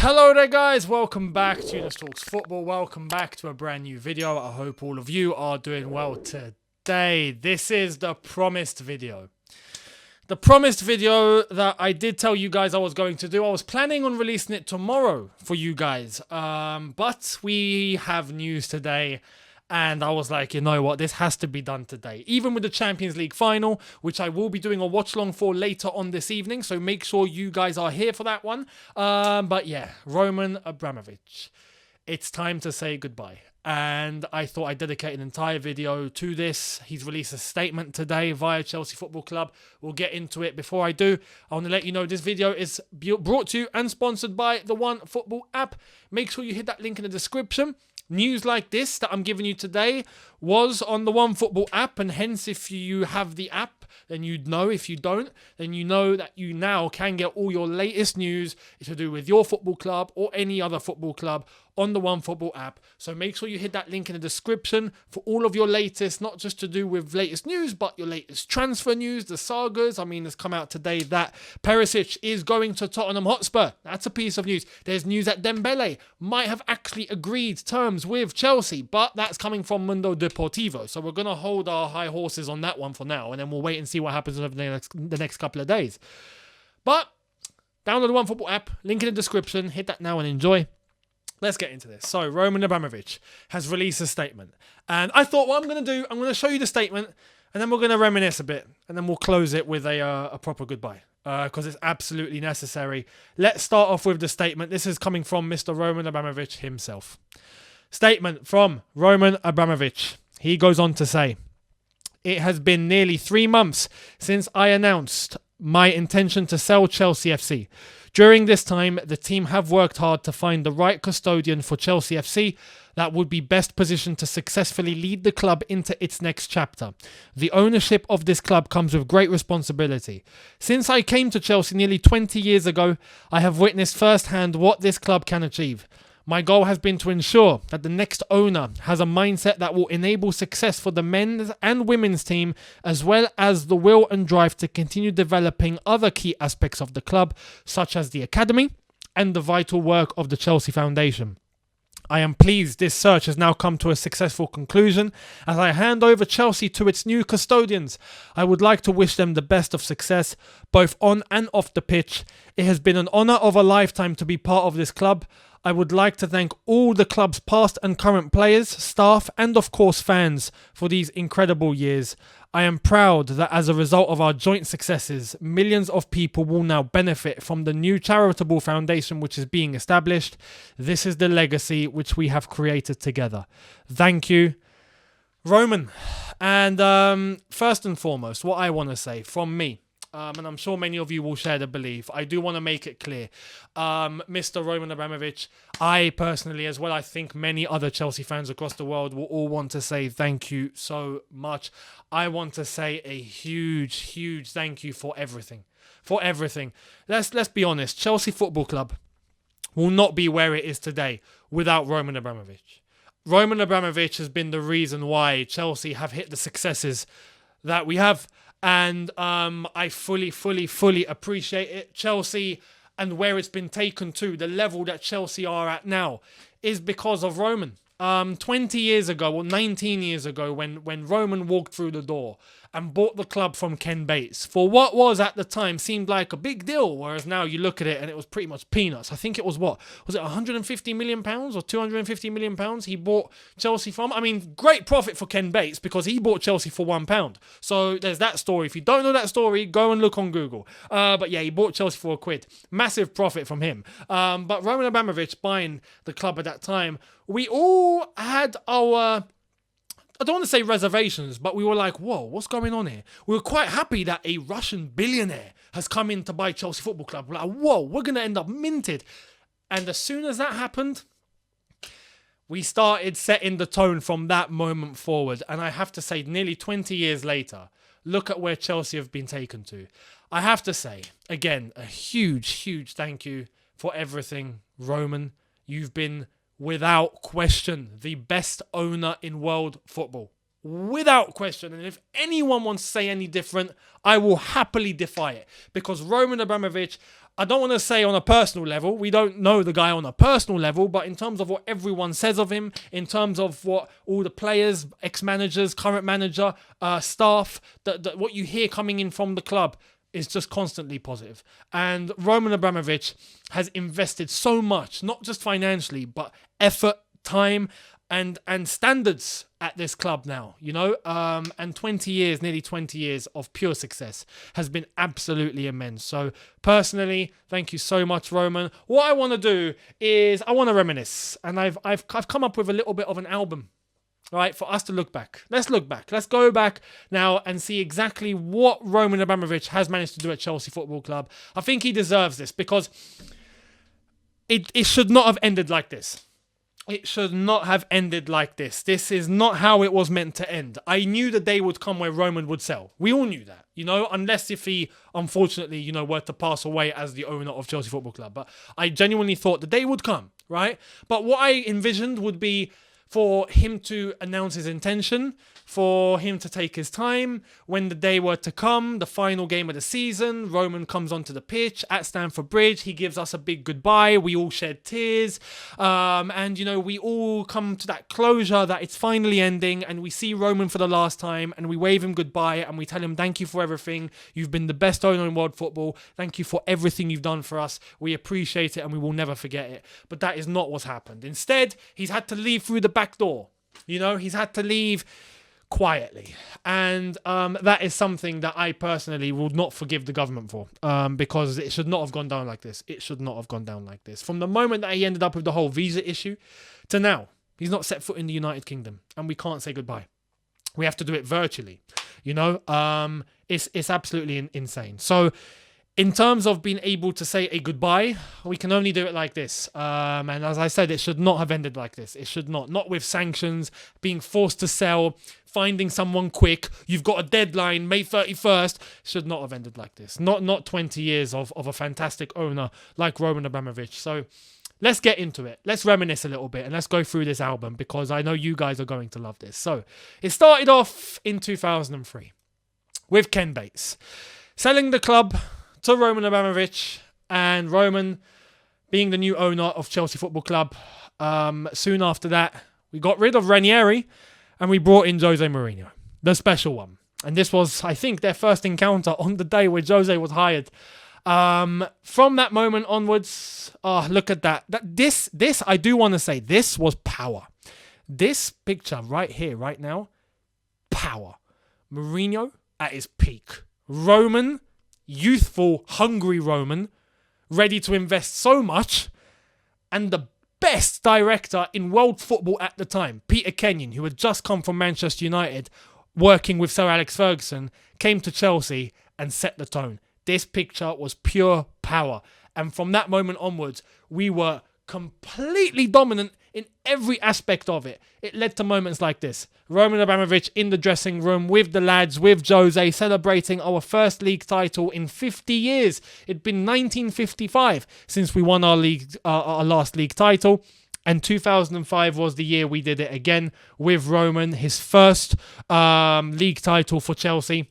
Hello there guys, welcome back to Younes Talks Football, welcome back to a brand new video. I hope all of you are doing well today. This is the promised video. The promised video that I did tell you guys I was going to do. I was planning on releasing it tomorrow for you guys, but we have news today. And I was like, you know what, this has to be done today. Even with the Champions League final, which I will be doing a watch-along for later on this evening. So make sure you guys are here for that one. But yeah, Roman Abramovich. It's time to say goodbye. And I thought I'd dedicate an entire video to this. He's released a statement today via Chelsea Football Club. We'll get into it. Before I do, I want to let you know this video is brought to you and sponsored by the One Football app. Make sure you hit that link in the description. News like this that I'm giving you today was on the One Football app, and hence if you have the app, then you'd know. If you don't, then you know that you now can get all your latest news to do with your football club or any other football club on the One Football app. So make sure you hit that link in the description for all of your latest, not just to do with latest news, but your latest transfer news, the sagas. I mean, it's come out today that Perisic is going to Tottenham Hotspur. That's a piece of news. There's news that Dembele might have actually agreed terms with Chelsea, but that's coming from Mundo Deportivo. So we're going to hold our high horses on that one for now, and then we'll wait and see what happens over the next couple of days. But download the One Football app, link in the description, hit that now and enjoy. Let's get into this. So, Roman Abramovich has released a statement. And I thought what I'm going to do, I'm going to show you the statement, and then we're going to reminisce a bit, and then we'll close it with a proper goodbye, because it's absolutely necessary. Let's start off with the statement. This is coming from Mr. Roman Abramovich himself. Statement from Roman Abramovich. He goes on to say, "It has been nearly 3 months since I announced my intention to sell Chelsea FC. During this time, the team have worked hard to find the right custodian for Chelsea FC that would be best positioned to successfully lead the club into its next chapter. The ownership of this club comes with great responsibility. Since I came to Chelsea nearly 20 years ago, I have witnessed firsthand what this club can achieve. My goal has been to ensure that the next owner has a mindset that will enable success for the men's and women's team, as well as the will and drive to continue developing other key aspects of the club, such as the academy and the vital work of the Chelsea Foundation. I am pleased this search has now come to a successful conclusion. As I hand over Chelsea to its new custodians, I would like to wish them the best of success, both on and off the pitch. It has been an honour of a lifetime to be part of this club. I would like to thank all the club's past and current players, staff, and of course fans for these incredible years. I am proud that as a result of our joint successes, millions of people will now benefit from the new charitable foundation which is being established. This is the legacy which we have created together. Thank you, Roman." And first and foremost, what I want to say from me, and I'm sure many of you will share the belief, I do want to make it clear. Mr. Roman Abramovich, I personally, as well, I think many other Chelsea fans across the world will all want to say thank you so much. I want to say a huge, huge thank you for everything. For everything. Let's be honest. Chelsea Football Club will not be where it is today without Roman Abramovich. Roman Abramovich has been the reason why Chelsea have hit the successes that we have. And I fully appreciate it. Chelsea and where it's been taken to, the level that Chelsea are at now, is because of Roman. 20 years ago, or 19 years ago, when Roman walked through the door and bought the club from Ken Bates for what was at the time seemed like a big deal, whereas now you look at it and it was pretty much peanuts. I think it was what? Was it £150 million or £250 million he bought Chelsea from? I mean, great profit for Ken Bates because he bought Chelsea for £1. So there's that story. If you don't know that story, go and look on Google. But yeah, he bought Chelsea for £1. Massive profit from him. But Roman Abramovich buying the club at that time, we all had our, I don't want to say reservations, but we were like, whoa, what's going on here? We were quite happy that a Russian billionaire has come in to buy Chelsea Football Club. We're like, whoa, we're going to end up minted. And as soon as that happened, we started setting the tone from that moment forward. And I have to say, nearly 20 years later, look at where Chelsea have been taken to. I have to say, again, a huge, huge thank you for everything, Roman. You've been, without question, the best owner in world football. without question. And if anyone wants to say any different, I will happily defy it. Because Roman Abramovich, I don't want to say on a personal level, we don't know the guy on a personal level, but in terms of what everyone says of him, in terms of what all the players, ex-managers, current manager, staff, what you hear coming in from the club is just constantly positive. And Roman Abramovich has invested so much, not just financially, but effort, time, and standards at this club now, and 20 years, nearly 20 years of pure success has been absolutely immense. So personally, thank you so much, Roman. What I want to do is I want to reminisce, and I've come up with a little bit of an album, right, for us to look back. Let's look back. Let's go back now and see exactly what Roman Abramovich has managed to do at Chelsea Football Club. I think he deserves this because it should not have ended like this. It should not have ended like this. This is not how it was meant to end. I knew the day would come where Roman would sell. We all knew that, unless if he, unfortunately, were to pass away as the owner of Chelsea Football Club. But I genuinely thought the day would come, right? But what I envisioned would be for him to announce his intention, for him to take his time. When the day were to come, the final game of the season, Roman comes onto the pitch at Stamford Bridge. He gives us a big goodbye. We all shed tears. And we all come to that closure that it's finally ending. And we see Roman for the last time and we wave him goodbye and we tell him, thank you for everything. You've been the best owner in world football. Thank you for everything you've done for us. We appreciate it and we will never forget it. But that is not what's happened. Instead, he's had to leave through the back door. He's had to leave quietly, and that is something that I personally will not forgive the government for, because it should not have gone down like this. It should not have gone down like this. From the moment that he ended up with the whole visa issue to now, he's not set foot in the United Kingdom, and we can't say goodbye. We have to do it virtually. It's absolutely insane. So in terms of being able to say a goodbye, we can only do it like this. And as I said, it should not have ended like this. It should not. Not with sanctions, being forced to sell, finding someone quick. You've got a deadline, May 31st. Should not have ended like this. Not 20 years of a fantastic owner like Roman Abramovich. So let's get into it. Let's reminisce a little bit and let's go through this album because I know you guys are going to love this. So it started off in 2003 with Ken Bates selling the club to Roman Abramovich, and Roman being the new owner of Chelsea Football Club. Soon after that, we got rid of Ranieri and we brought in Jose Mourinho, the special one. And this was, I think, their first encounter on the day where Jose was hired. From that moment onwards, look at that. This, I do want to say, this was power. This picture right here, right now, power. Mourinho at his peak. Roman, youthful, hungry Roman, ready to invest so much, and the best director in world football at the time, Peter Kenyon, who had just come from Manchester United, working with Sir Alex Ferguson, came to Chelsea and set the tone. This picture was pure power, and from that moment onwards, we were completely dominant in every aspect of it. It led to moments like this. Roman Abramovich in the dressing room with the lads, with Jose, celebrating our first league title in 50 years. It'd been 1955 since we won our last league title. And 2005 was the year we did it again with Roman, his first league title for Chelsea.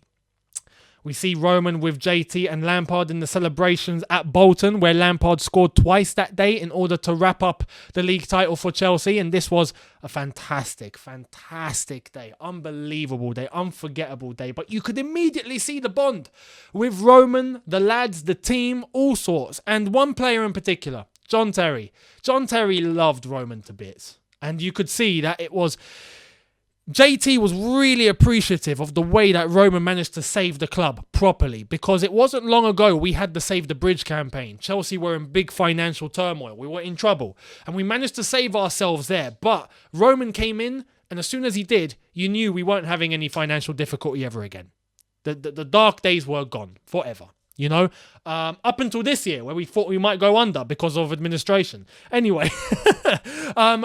We see Roman with JT and Lampard in the celebrations at Bolton, where Lampard scored twice that day in order to wrap up the league title for Chelsea. And this was a fantastic, fantastic day. Unbelievable day, unforgettable day. But you could immediately see the bond with Roman, the lads, the team, all sorts. And one player in particular, John Terry. John Terry loved Roman to bits. And you could see that it was... JT was really appreciative of the way that Roman managed to save the club properly, because it wasn't long ago we had the Save the Bridge campaign. Chelsea were in big financial turmoil. We were in trouble and we managed to save ourselves there. But Roman came in, and as soon as he did, you knew we weren't having any financial difficulty ever again. The dark days were gone forever. Up until this year where we thought we might go under because of administration. Anyway,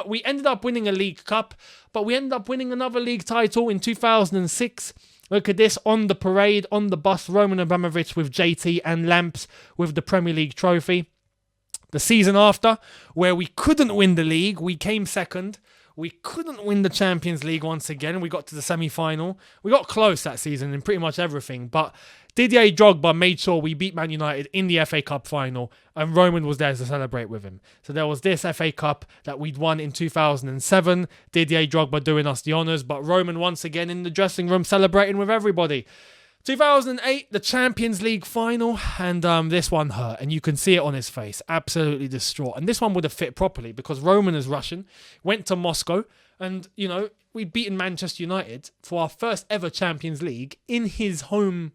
we ended up winning a League Cup, but we ended up winning another league title in 2006. Look at this, on the parade, on the bus, Roman Abramovich with JT and Lamps with the Premier League trophy. The season after, where we couldn't win the league, we came second. We couldn't win the Champions League once again. We got to the semi-final. We got close that season in pretty much everything, but Didier Drogba made sure we beat Man United in the FA Cup final, and Roman was there to celebrate with him. So there was this FA Cup that we'd won in 2007, Didier Drogba doing us the honours, but Roman once again in the dressing room celebrating with everybody. 2008, the Champions League final, and this one hurt, and you can see it on his face, absolutely distraught. And this one would have fit properly because Roman is Russian, went to Moscow, and, you know, we'd beaten Manchester United for our first ever Champions League in his home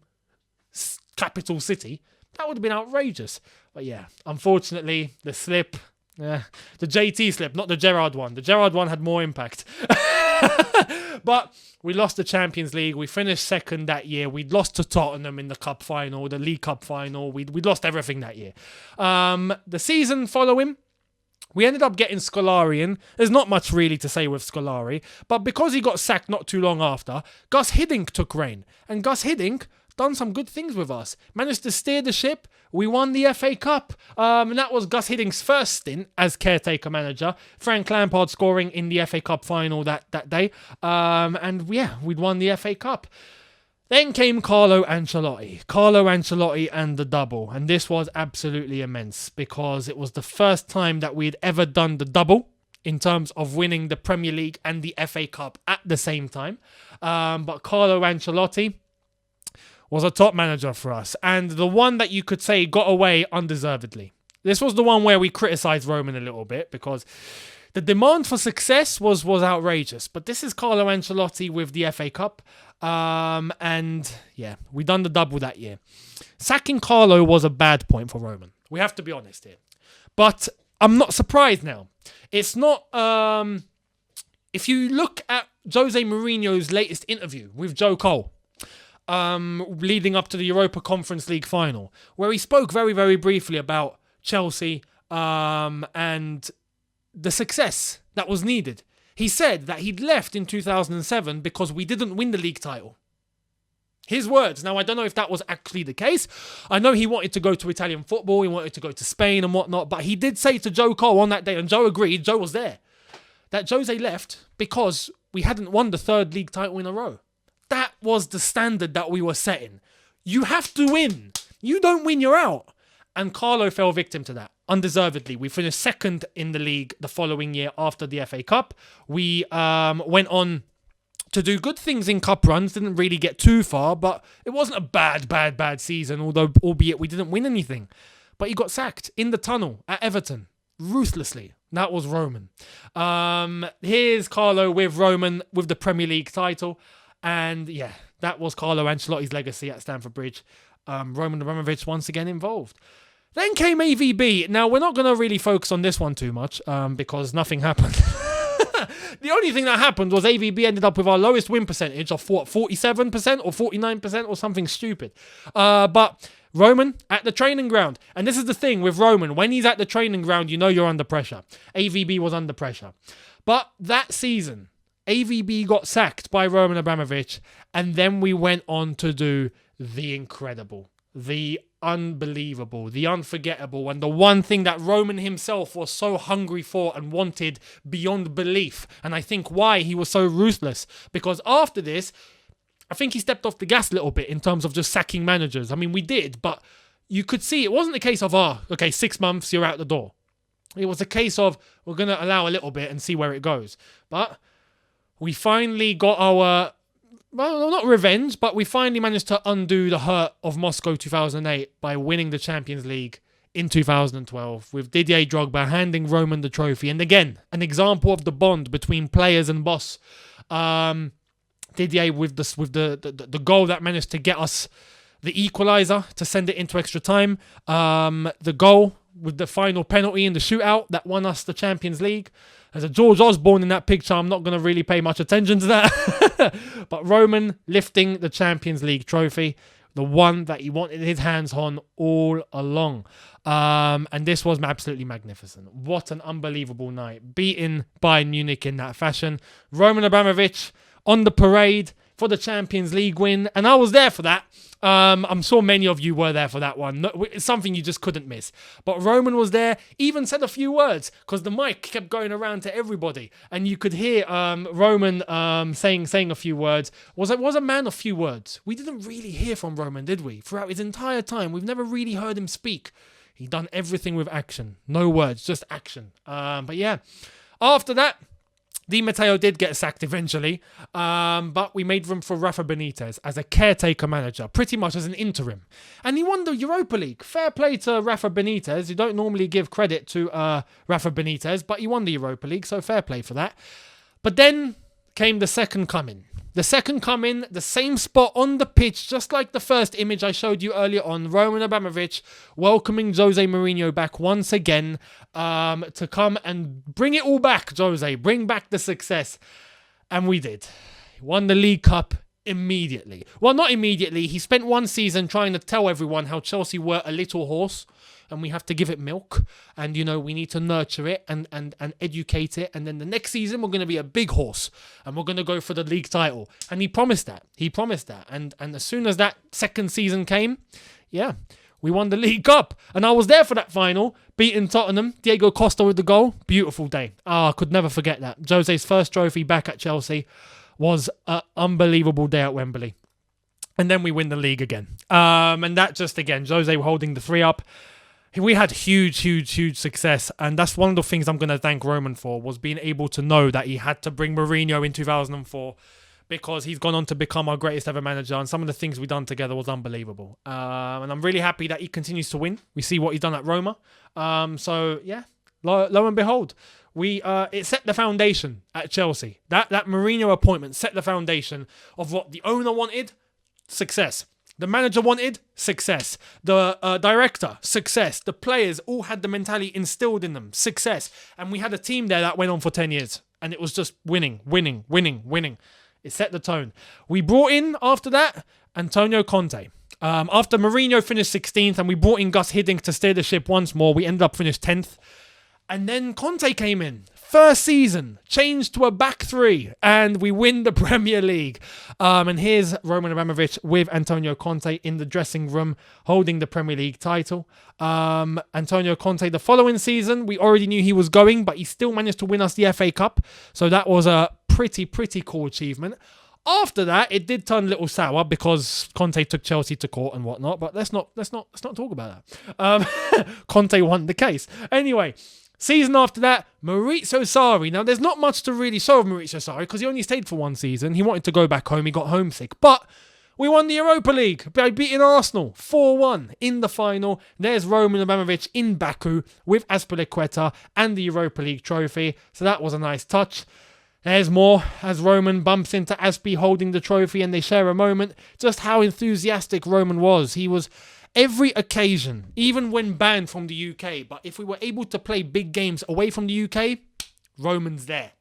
capital city. That would have been outrageous. But yeah, unfortunately, the slip, the JT slip, not the Gerrard one. The Gerrard one had more impact. But we lost the Champions League. We finished second that year. We'd lost to Tottenham in the cup final, the League Cup final. We'd lost everything that year. The season following, we ended up getting Scolari in. There's not much really to say with Scolari, but because he got sacked not too long after, Gus Hiddink took reign. And Gus Hiddink done some good things with us. Managed to steer the ship. We won the FA Cup. And that was Gus Hiddink's first stint as caretaker manager. Frank Lampard scoring in the FA Cup final that day. And yeah, we'd won the FA Cup. Then came Carlo Ancelotti. Carlo Ancelotti and the double. And this was absolutely immense because it was the first time that we'd ever done the double in terms of winning the Premier League and the FA Cup at the same time. But Carlo Ancelotti was a top manager for us, and the one that you could say got away undeservedly. This was the one where we criticised Roman a little bit because the demand for success was outrageous, but this is Carlo Ancelotti with the FA Cup, and yeah, we done the double that year. Sacking Carlo was a bad point for Roman. We have to be honest here. But I'm not surprised now. It's not... if you look at Jose Mourinho's latest interview with Joe Cole, leading up to the Europa Conference League final, where he spoke very, very briefly about Chelsea and the success that was needed. He said that he'd left in 2007 because we didn't win the league title. His words. Now, I don't know if that was actually the case. I know he wanted to go to Italian football, he wanted to go to Spain and whatnot, but he did say to Joe Cole on that day, and Joe agreed, Joe was there, that Jose left because we hadn't won the third league title in a row. That was the standard that we were setting. You have to win. You don't win, you're out. And Carlo fell victim to that, undeservedly. We finished second in the league the following year after the FA Cup. We went on to do good things in cup runs, didn't really get too far, but it wasn't a bad season, albeit we didn't win anything. But he got sacked in the tunnel at Everton, ruthlessly. That was Roman. Here's Carlo with Roman with the Premier League title. And yeah, that was Carlo Ancelotti's legacy at Stamford Bridge. Roman Abramovich once again involved. Then came AVB. Now, we're not going to really focus on this one too much because nothing happened. The only thing that happened was AVB ended up with our lowest win percentage of 47% or 49% or something stupid. But Roman at the training ground. And this is the thing with Roman. When he's at the training ground, you know you're under pressure. AVB was under pressure. But that season, AVB got sacked by Roman Abramovich, and then we went on to do the incredible, the unbelievable, the unforgettable, and the one thing that Roman himself was so hungry for and wanted beyond belief. And I think why he was so ruthless, because after this, I think he stepped off the gas a little bit in terms of just sacking managers. I mean, we did, but you could see it wasn't a case of, 6 months, you're out the door. It was a case of, we're going to allow a little bit and see where it goes. But we finally got our, well, not revenge, but we finally managed to undo the hurt of Moscow 2008 by winning the Champions League in 2012 with Didier Drogba handing Roman the trophy. And again, an example of the bond between players and boss. Didier with the goal that managed to get us the equaliser to send it into extra time. The goal with the final penalty in the shootout that won us the Champions League. There's a George Osborne in that picture. I'm not going to really pay much attention to that. But Roman lifting the Champions League trophy, the one that he wanted his hands on all along. And this was absolutely magnificent. What an unbelievable night. Beating Bayern Munich in that fashion. Roman Abramovich on the parade, for the Champions League win, and I was there for that. I'm sure many of you were there for that one. It's something you just couldn't miss. But Roman was there, even said a few words, because the mic kept going around to everybody, and you could hear Roman saying a few words. Was a man of few words. We didn't really hear from Roman, did we? Throughout his entire time, we've never really heard him speak. He done everything with action. No words, just action. But yeah, after that, Di Matteo did get sacked eventually, but we made room for Rafa Benitez as a caretaker manager, pretty much as an interim. And he won the Europa League. Fair play to Rafa Benitez. You don't normally give credit to Rafa Benitez, but he won the Europa League, so fair play for that. But then came the second coming. The second coming, the same spot on the pitch, just like the first image I showed you earlier on, Roman Abramovich welcoming Jose Mourinho back once again to come and bring it all back, Jose. Bring back the success. And we did. He won the League Cup immediately. Well, not immediately. He spent one season trying to tell everyone how Chelsea were a little horse and we have to give it milk and, you know, we need to nurture it and educate it. And then the next season, we're going to be a big horse and we're going to go for the league title. And he promised that. And as soon as that second season came, yeah, we won the League Cup. And I was there for that final, beating Tottenham. Diego Costa with the goal. Beautiful day. I could never forget that. Jose's first trophy back at Chelsea was an unbelievable day at Wembley. And then we win the league again. And that just, again, Jose holding the 3 up. We had huge success, and that's one of the things I'm going to thank Roman for, was being able to know that he had to bring Mourinho in 2004 because he's gone on to become our greatest ever manager, and some of the things we've done together was unbelievable. And I'm really happy that he continues to win. We see what he's done at Roma. So, yeah, lo and behold, it set the foundation at Chelsea. That Mourinho appointment set the foundation of what the owner wanted, success. The manager wanted success. The director, success. The players all had the mentality instilled in them, success. And we had a team there that went on for 10 years. And it was just winning. It set the tone. We brought in, after that, Antonio Conte. After Mourinho finished 16th and we brought in Gus Hiddink to steer the ship once more, we ended up finished 10th. And then Conte came in. First season, changed to a back 3, and we win the Premier League. And here's Roman Abramovich with Antonio Conte in the dressing room, holding the Premier League title. Antonio Conte, the following season, we already knew he was going, but he still managed to win us the FA Cup. So that was a pretty cool achievement. After that, it did turn a little sour because Conte took Chelsea to court and whatnot. But let's not talk about that. Conte won the case. Anyway. Season after that, Maurizio Sarri. Now, there's not much to really show of Maurizio Sarri because he only stayed for one season. He wanted to go back home. He got homesick. But we won the Europa League by beating Arsenal 4-1 in the final. There's Roman Abramovich in Baku with Azpilicueta and the Europa League trophy. So that was a nice touch. There's more as Roman bumps into Azpi holding the trophy and they share a moment. Just how enthusiastic Roman was. He was... Every occasion, even when banned from the UK, but if we were able to play big games away from the UK, Roman's there.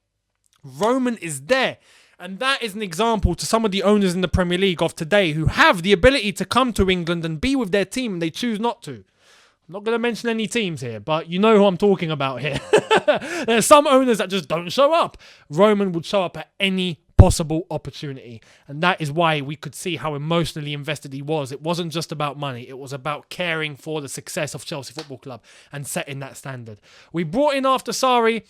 Roman is there. And that is an example to some of the owners in the Premier League of today who have the ability to come to England and be with their team and they choose not to. I'm not going to mention any teams here, but you know who I'm talking about here. There are some owners that just don't show up. Roman would show up at any possible opportunity. And that is why we could see how emotionally invested he was. It wasn't just about money. It was about caring for the success of Chelsea Football Club and setting that standard. We brought in after Sarri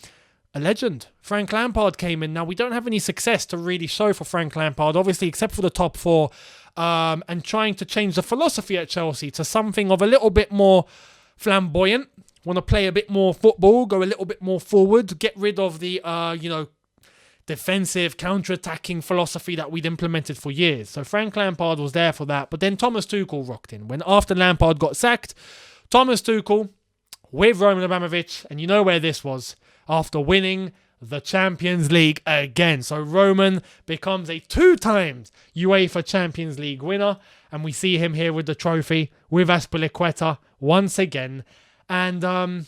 a legend. Frank Lampard came in. Now, we don't have any success to really show for Frank Lampard, obviously, except for the top 4. And trying to change the philosophy at Chelsea to something of a little bit more flamboyant. Want to play a bit more football, go a little bit more forward, get rid of the, defensive, counter-attacking philosophy that we'd implemented for years. So Frank Lampard was there for that. But then Thomas Tuchel rocked in. When after Lampard got sacked, Thomas Tuchel with Roman Abramovich, and you know where this was, after winning the Champions League again. So Roman becomes a 2-time UEFA Champions League winner, and we see him here with the trophy with Azpilicueta once again. And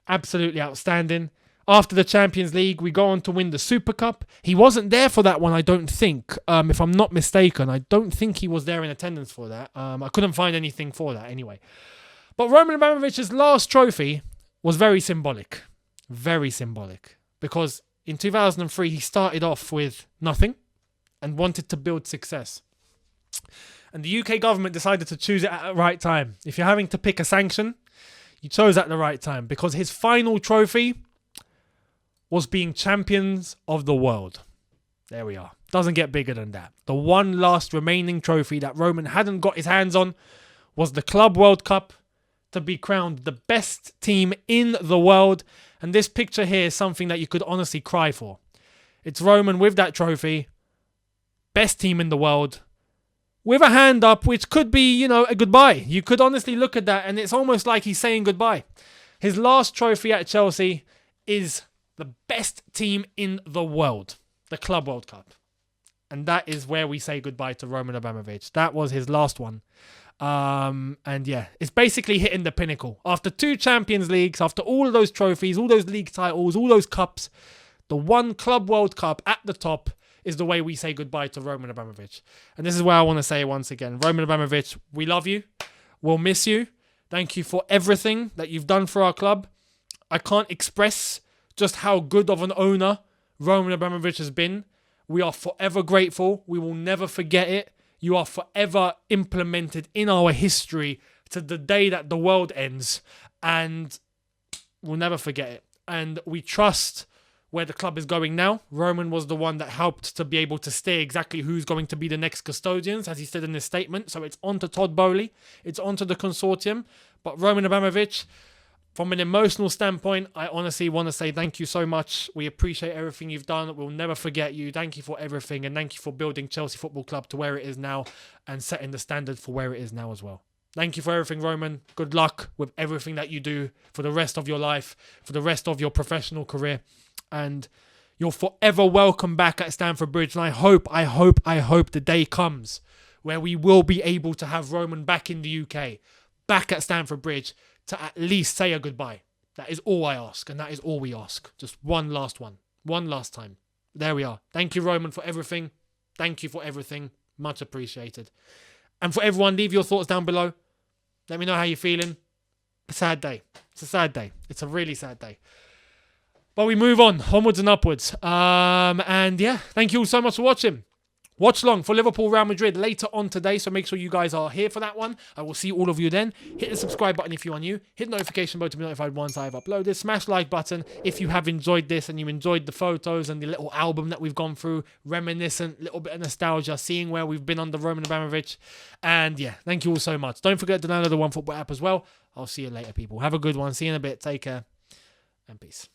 absolutely outstanding. After the Champions League, we go on to win the Super Cup. He wasn't there for that one, I don't think. If I'm not mistaken, I don't think he was there in attendance for that. I couldn't find anything for that anyway. But Roman Abramovich's last trophy was very symbolic. Very symbolic. Because in 2003, he started off with nothing. and wanted to build success. And the UK government decided to choose it at the right time. If you're having to pick a sanction, you chose at the right time, because his final trophy was being champions of the world. There we are. Doesn't get bigger than that. The one last remaining trophy that Roman hadn't got his hands on was the Club World Cup, to be crowned the best team in the world. And this picture here is something that you could honestly cry for. It's Roman with that trophy, best team in the world, with a hand up, which could be, a goodbye. You could honestly look at that and it's almost like he's saying goodbye. His last trophy at Chelsea is the best team in the world, the Club World Cup. And that is where we say goodbye to Roman Abramovich. That was his last one. And yeah, it's basically hitting the pinnacle. After 2 Champions Leagues, after all of those trophies, all those league titles, all those cups, the one Club World Cup at the top is the way we say goodbye to Roman Abramovich. And this is where I want to say once again, Roman Abramovich, we love you. We'll miss you. Thank you for everything that you've done for our club. I can't express just how good of an owner Roman Abramovich has been. We are forever grateful. We will never forget it. You are forever implemented in our history to the day that the world ends. And we'll never forget it. And we trust where the club is going now. Roman was the one that helped to be able to steer exactly who's going to be the next custodians, as he said in his statement. So it's on to Todd Bowley. It's on to the consortium. But Roman Abramovich, from an emotional standpoint, I honestly want to say thank you so much. We appreciate everything you've done. We'll never forget you. Thank you for everything. And thank you for building Chelsea Football Club to where it is now and setting the standard for where it is now as well. Thank you for everything, Roman. Good luck with everything that you do for the rest of your life, for the rest of your professional career. And you're forever welcome back at Stamford Bridge. And I hope the day comes where we will be able to have Roman back in the UK, back at Stamford Bridge, to at least say a goodbye. That is all I ask, and that is all we ask. Just one last time. There we are. Thank you, Roman, for everything. Thank you for everything. Much appreciated. And for everyone, leave your thoughts down below. Let me know how you're feeling. A sad day. It's a sad day. It's a really sad day. But we move on, onwards and upwards. And yeah, thank you all so much for watching. Watch long for Liverpool Real Madrid later on today, so make sure you guys are here for that one. I will see all of you then. Hit the subscribe button if you are new. Hit the notification bell to be notified once I have uploaded. Smash like button if you have enjoyed this and you enjoyed the photos and the little album that we've gone through. Reminiscent, little bit of nostalgia, seeing where we've been under Roman Abramovich. And yeah, thank you all so much. Don't forget to download the OneFootball app as well. I'll see you later, people. Have a good one. See you in a bit. Take care and peace.